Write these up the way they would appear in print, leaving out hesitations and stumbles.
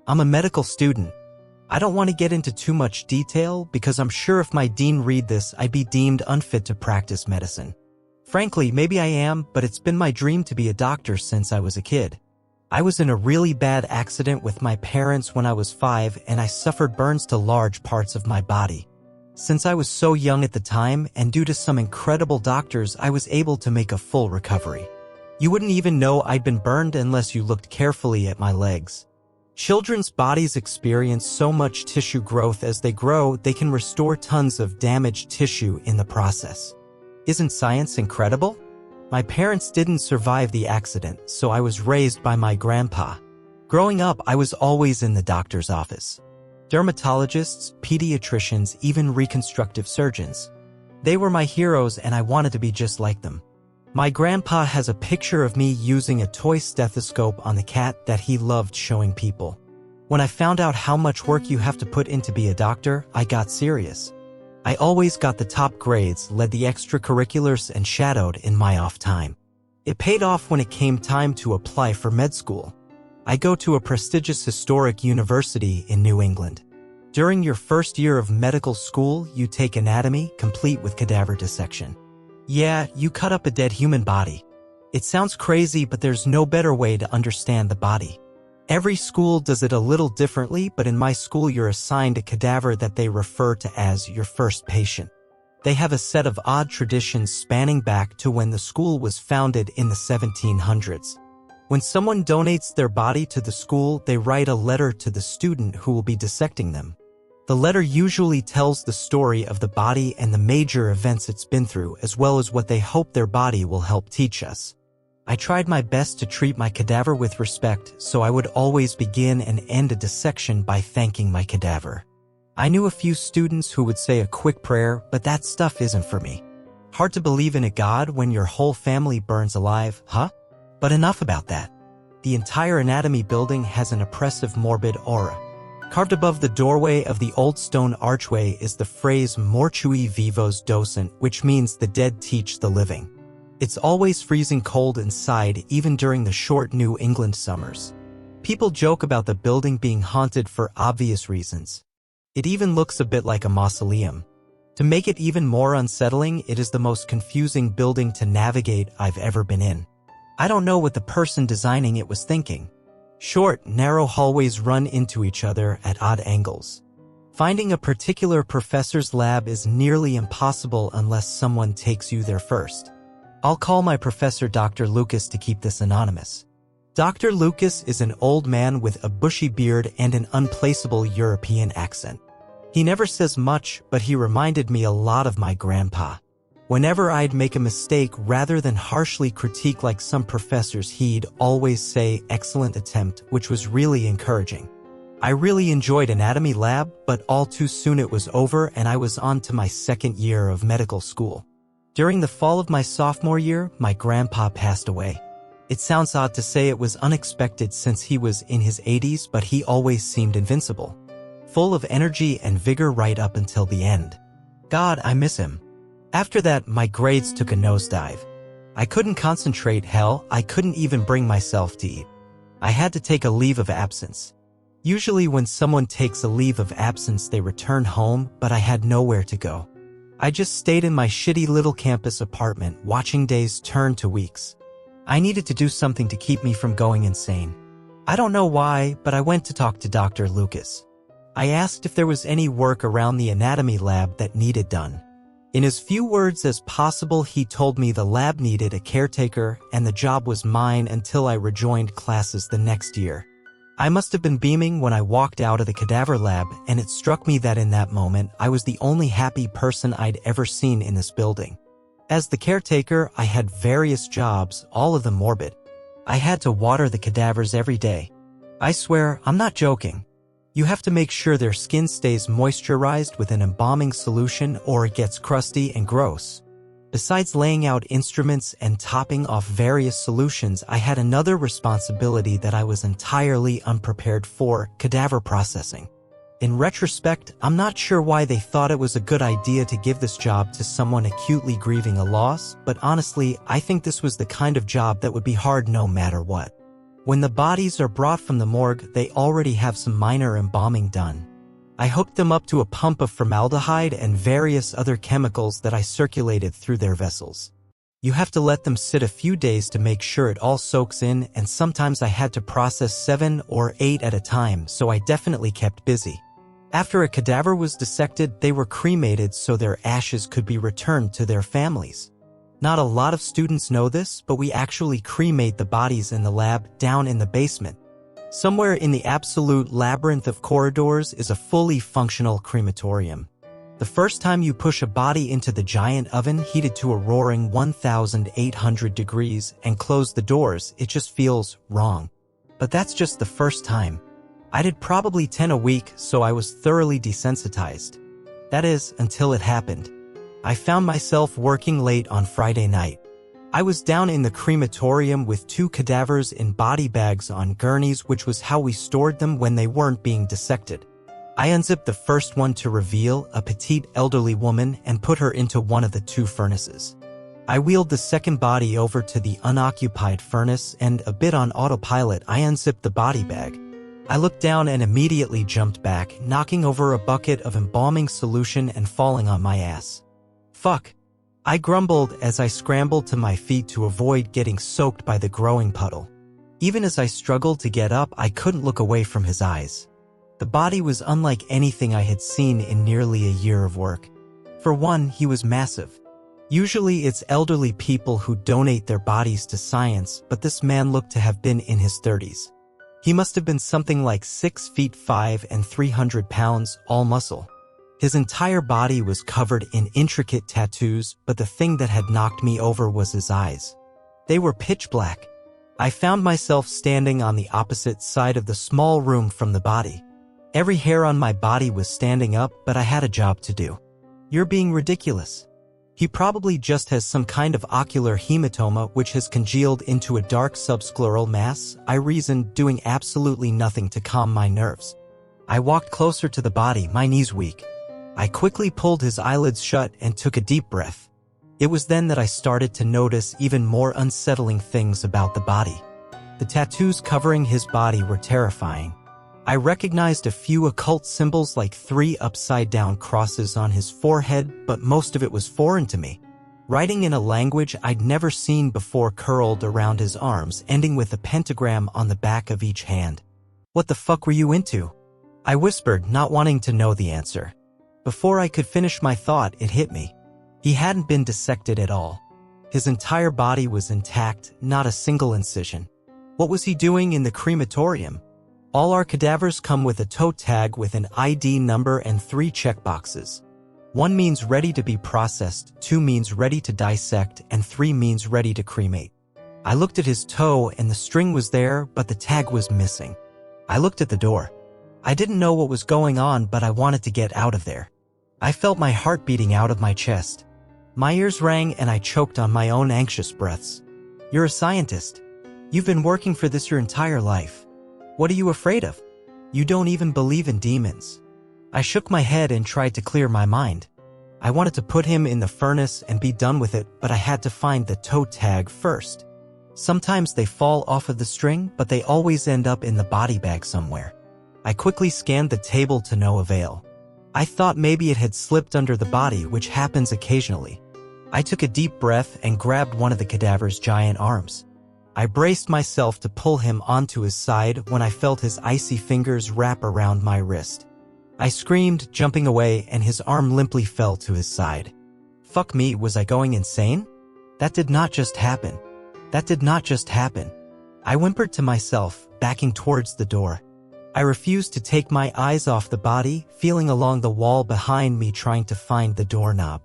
I'm a medical student. I don't want to get into too much detail because I'm sure if my dean read this, I'd be deemed unfit to practice medicine. Frankly, maybe I am, but it's been my dream to be a doctor since I was a kid. I was in a really bad accident with my parents when I was 5 and I suffered burns to large parts of my body. Since I was so young at the time and due to some incredible doctors, I was able to make a full recovery. You wouldn't even know I'd been burned unless you looked carefully at my legs. Children's bodies experience so much tissue growth as they grow, they can restore tons of damaged tissue in the process. Isn't science incredible? My parents didn't survive the accident, so I was raised by my grandpa. Growing up, I was always in the doctor's office. Dermatologists, pediatricians, even reconstructive surgeons. They were my heroes and I wanted to be just like them. My grandpa has a picture of me using a toy stethoscope on the cat that he loved showing people. When I found out how much work you have to put in to be a doctor, I got serious. I always got the top grades, led the extracurriculars, and shadowed in my off time. It paid off when it came time to apply for med school. I go to a prestigious historic university in New England. During your first year of medical school, you take anatomy, complete with cadaver dissection. Yeah, you cut up a dead human body. It sounds crazy, but there's no better way to understand the body. Every school does it a little differently, but in my school you're assigned a cadaver that they refer to as your first patient. They have a set of odd traditions spanning back to when the school was founded in the 1700s. When someone donates their body to the school, they write a letter to the student who will be dissecting them. The letter usually tells the story of the body and the major events it's been through, as well as what they hope their body will help teach us. I tried my best to treat my cadaver with respect, so I would always begin and end a dissection by thanking my cadaver. I knew a few students who would say a quick prayer, but that stuff isn't for me. Hard to believe in a god when your whole family burns alive, huh? But enough about that. The entire anatomy building has an oppressive, morbid aura. Carved above the doorway of the old stone archway is the phrase Mortui vivos docent, which means the dead teach the living. It's always freezing cold inside, even during the short New England summers. People joke about the building being haunted for obvious reasons. It even looks a bit like a mausoleum. To make it even more unsettling, it is the most confusing building to navigate I've ever been in. I don't know what the person designing it was thinking. Short, narrow hallways run into each other at odd angles. Finding a particular professor's lab is nearly impossible unless someone takes you there first. I'll call my professor Dr. Lucas to keep this anonymous. Dr. Lucas is an old man with a bushy beard and an unplaceable European accent. He never says much, but he reminded me a lot of my grandpa. Whenever I'd make a mistake, rather than harshly critique like some professors, he'd always say, "Excellent attempt," which was really encouraging. I really enjoyed anatomy lab, but all too soon it was over and I was on to my second year of medical school. During the fall of my sophomore year, my grandpa passed away. It sounds odd to say it was unexpected since he was in his 80s, but he always seemed invincible. Full of energy and vigor right up until the end. God, I miss him. After that, my grades took a nosedive. I couldn't concentrate, hell, I couldn't even bring myself to eat. I had to take a leave of absence. Usually when someone takes a leave of absence, they return home, but I had nowhere to go. I just stayed in my shitty little campus apartment, watching days turn to weeks. I needed to do something to keep me from going insane. I don't know why, but I went to talk to Dr. Lucas. I asked if there was any work around the anatomy lab that needed done. In as few words as possible, he told me the lab needed a caretaker and the job was mine until I rejoined classes the next year. I must have been beaming when I walked out of the cadaver lab, and it struck me that in that moment, I was the only happy person I'd ever seen in this building. As the caretaker, I had various jobs, all of them morbid. I had to water the cadavers every day. I swear, I'm not joking. You have to make sure their skin stays moisturized with an embalming solution or it gets crusty and gross. Besides laying out instruments and topping off various solutions, I had another responsibility that I was entirely unprepared for: cadaver processing. In retrospect, I'm not sure why they thought it was a good idea to give this job to someone acutely grieving a loss, but honestly, I think this was the kind of job that would be hard no matter what. When the bodies are brought from the morgue, they already have some minor embalming done. I hooked them up to a pump of formaldehyde and various other chemicals that I circulated through their vessels. You have to let them sit a few days to make sure it all soaks in, and sometimes I had to process 7 or 8 at a time, so I definitely kept busy. After a cadaver was dissected, they were cremated so their ashes could be returned to their families. Not a lot of students know this, but we actually cremate the bodies in the lab down in the basement. Somewhere in the absolute labyrinth of corridors is a fully functional crematorium. The first time you push a body into the giant oven heated to a roaring 1,800 degrees and close the doors, it just feels wrong. But that's just the first time. I did probably 10 a week, so I was thoroughly desensitized. That is, until it happened. I found myself working late on Friday night. I was down in the crematorium with 2 cadavers in body bags on gurneys, which was how we stored them when they weren't being dissected. I unzipped the first one to reveal a petite elderly woman and put her into one of the 2 furnaces. I wheeled the second body over to the unoccupied furnace and, a bit on autopilot, I unzipped the body bag. I looked down and immediately jumped back, knocking over a bucket of embalming solution and falling on my ass. Fuck. I grumbled as I scrambled to my feet to avoid getting soaked by the growing puddle. Even as I struggled to get up, I couldn't look away from his eyes. The body was unlike anything I had seen in nearly a year of work. For one, he was massive. Usually it's elderly people who donate their bodies to science, but this man looked to have been in his 30s. He must have been something like 6 feet 5 and 300 pounds, all muscle. His entire body was covered in intricate tattoos, but the thing that had knocked me over was his eyes. They were pitch black. I found myself standing on the opposite side of the small room from the body. Every hair on my body was standing up, but I had a job to do. You're being ridiculous. He probably just has some kind of ocular hematoma which has congealed into a dark subscleral mass, I reasoned, doing absolutely nothing to calm my nerves. I walked closer to the body, my knees weak. I quickly pulled his eyelids shut and took a deep breath. It was then that I started to notice even more unsettling things about the body. The tattoos covering his body were terrifying. I recognized a few occult symbols like 3 upside-down crosses on his forehead, but most of it was foreign to me. Writing in a language I'd never seen before curled around his arms, ending with a pentagram on the back of each hand. "What the fuck were you into?" I whispered, not wanting to know the answer. Before I could finish my thought, it hit me. He hadn't been dissected at all. His entire body was intact, not a single incision. What was he doing in the crematorium? All our cadavers come with a tote tag with an ID number and 3 checkboxes. 1 means ready to be processed, 2 means ready to dissect, and 3 means ready to cremate. I looked at his toe and the string was there, but the tag was missing. I looked at the door. I didn't know what was going on, but I wanted to get out of there. I felt my heart beating out of my chest. My ears rang and I choked on my own anxious breaths. "You're a scientist. You've been working for this your entire life. What are you afraid of? You don't even believe in demons." I shook my head and tried to clear my mind. I wanted to put him in the furnace and be done with it, but I had to find the toe tag first. Sometimes they fall off of the string, but they always end up in the body bag somewhere. I quickly scanned the table to no avail. I thought maybe it had slipped under the body, which happens occasionally. I took a deep breath and grabbed one of the cadaver's giant arms. I braced myself to pull him onto his side when I felt his icy fingers wrap around my wrist. I screamed, jumping away, and his arm limply fell to his side. Fuck me, was I going insane? That did not just happen. That did not just happen. I whimpered to myself, backing towards the door. I refused to take my eyes off the body, feeling along the wall behind me trying to find the doorknob.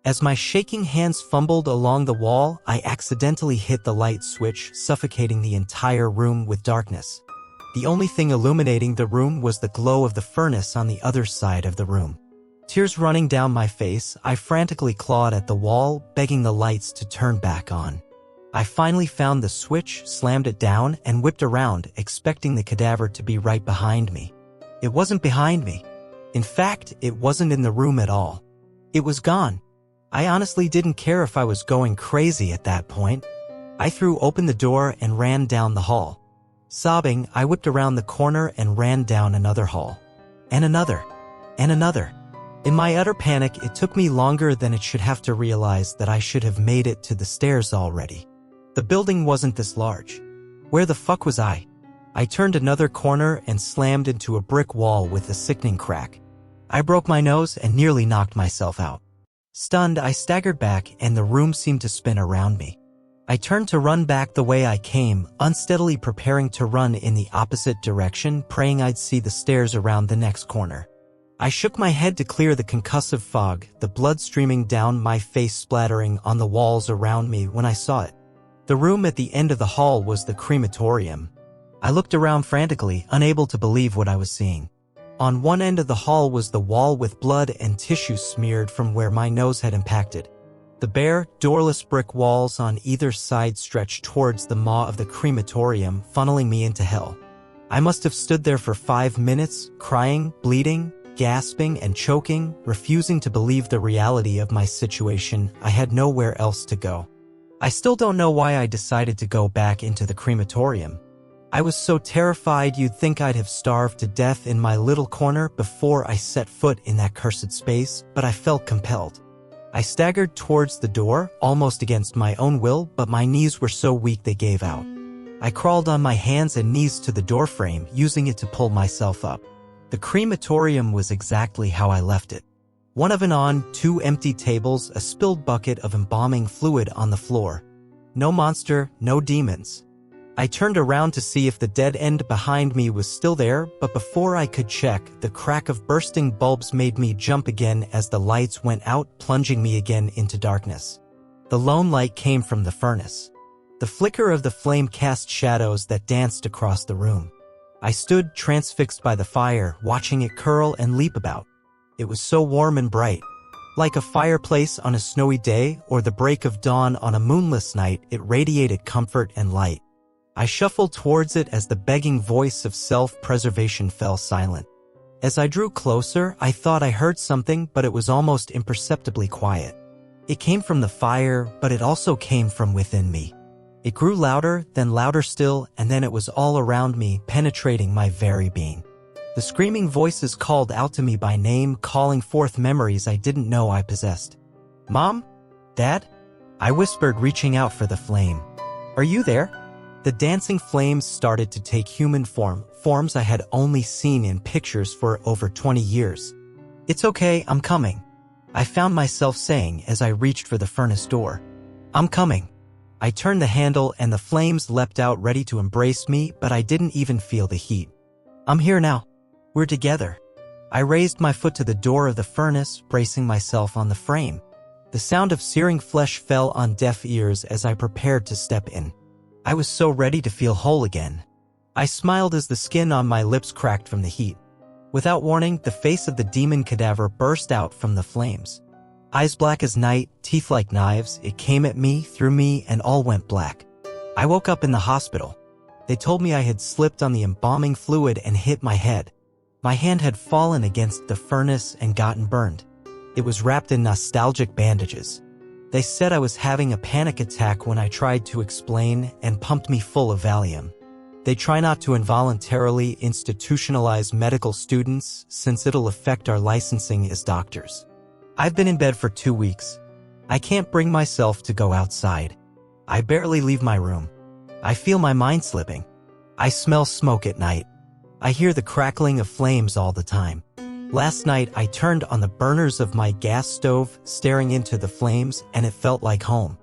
As my shaking hands fumbled along the wall, I accidentally hit the light switch, suffocating the entire room with darkness. The only thing illuminating the room was the glow of the furnace on the other side of the room. Tears running down my face, I frantically clawed at the wall, begging the lights to turn back on. I finally found the switch, slammed it down, and whipped around, expecting the cadaver to be right behind me. It wasn't behind me. In fact, it wasn't in the room at all. It was gone. I honestly didn't care if I was going crazy at that point. I threw open the door and ran down the hall. Sobbing, I whipped around the corner and ran down another hall. And another. And another. In my utter panic, it took me longer than it should have to realize that I should have made it to the stairs already. The building wasn't this large. Where the fuck was I? I turned another corner and slammed into a brick wall with a sickening crack. I broke my nose and nearly knocked myself out. Stunned, I staggered back and the room seemed to spin around me. I turned to run back the way I came, unsteadily preparing to run in the opposite direction, praying I'd see the stairs around the next corner. I shook my head to clear the concussive fog, the blood streaming down my face splattering on the walls around me when I saw it. The room at the end of the hall was the crematorium. I looked around frantically, unable to believe what I was seeing. On one end of the hall was the wall with blood and tissue smeared from where my nose had impacted. The bare, doorless brick walls on either side stretched towards the maw of the crematorium, funneling me into hell. I must have stood there for 5 minutes, crying, bleeding, gasping and choking, refusing to believe the reality of my situation. I had nowhere else to go. I still don't know why I decided to go back into the crematorium. I was so terrified you'd think I'd have starved to death in my little corner before I set foot in that cursed space, but I felt compelled. I staggered towards the door, almost against my own will, but my knees were so weak they gave out. I crawled on my hands and knees to the doorframe, using it to pull myself up. The crematorium was exactly how I left it. One oven on, 2 empty tables, a spilled bucket of embalming fluid on the floor. No monster, no demons. I turned around to see if the dead end behind me was still there, but before I could check, the crack of bursting bulbs made me jump again as the lights went out, plunging me again into darkness. The lone light came from the furnace. The flicker of the flame cast shadows that danced across the room. I stood transfixed by the fire, watching it curl and leap about. It was so warm and bright. Like a fireplace on a snowy day or the break of dawn on a moonless night, it radiated comfort and light. I shuffled towards it as the begging voice of self-preservation fell silent. As I drew closer, I thought I heard something, but it was almost imperceptibly quiet. It came from the fire, but it also came from within me. It grew louder, then louder still, and then it was all around me, penetrating my very being. The screaming voices called out to me by name, calling forth memories I didn't know I possessed. "Mom? Dad?" I whispered, reaching out for the flame. "Are you there?" The dancing flames started to take human forms I had only seen in pictures for over 20 years. "It's okay, I'm coming," I found myself saying as I reached for the furnace door. "I'm coming." I turned the handle and the flames leapt out ready to embrace me, but I didn't even feel the heat. "I'm here now. We're together." I raised my foot to the door of the furnace, bracing myself on the frame. The sound of searing flesh fell on deaf ears as I prepared to step in. I was so ready to feel whole again. I smiled as the skin on my lips cracked from the heat. Without warning, the face of the demon cadaver burst out from the flames. Eyes black as night, teeth like knives, it came at me, through me, and all went black. I woke up in the hospital. They told me I had slipped on the embalming fluid and hit my head. My hand had fallen against the furnace and gotten burned. It was wrapped in nostalgic bandages. They said I was having a panic attack when I tried to explain and pumped me full of Valium. They try not to involuntarily institutionalize medical students since it'll affect our licensing as doctors. I've been in bed for 2 weeks. I can't bring myself to go outside. I barely leave my room. I feel my mind slipping. I smell smoke at night. I hear the crackling of flames all the time. Last night, I turned on the burners of my gas stove, staring into the flames, and it felt like home.